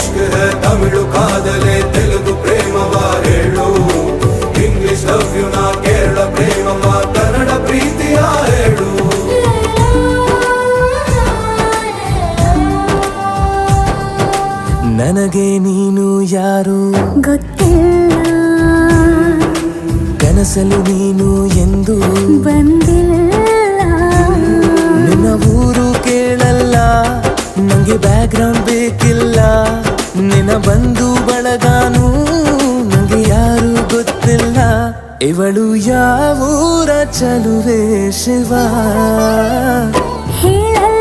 ಇಷ್ಕ್ high Tamil ಕಾದಲೆ Telugu ಪ್ರೇಮವ ಹೇಳು English love you ನಾ ಕೇರಳ ಪ್ರೇಮವ ಕನ್ನಡ ಪ್ರೀತಿಯ ಹೇಳು ನನಗೆ ನೀನು ಯಾರು ಗೊತ್ತಿಲ್ಲ ಕನಸಲು ನೀನು ಎಂದು ಬಂದಿಲ್ಲ ನಿನ್ನ ಊರು ಕೇಳಲ್ಲ ನಂಗೆ ಬ್ಯಾಕ್ ಗ್ರೌಂಡ್ ಬೇಕಿಲ್ಲ ನಿನ್ನ ಬಂಧು ಬಳಗಾನು ನಂಗೆ ಯಾರು ಗೊತ್ತಿಲ್ಲ ಇವಳು ಯಾವೂರ ಚಲುವೆ ಶಿವ ಹೇಳಲ್ಲ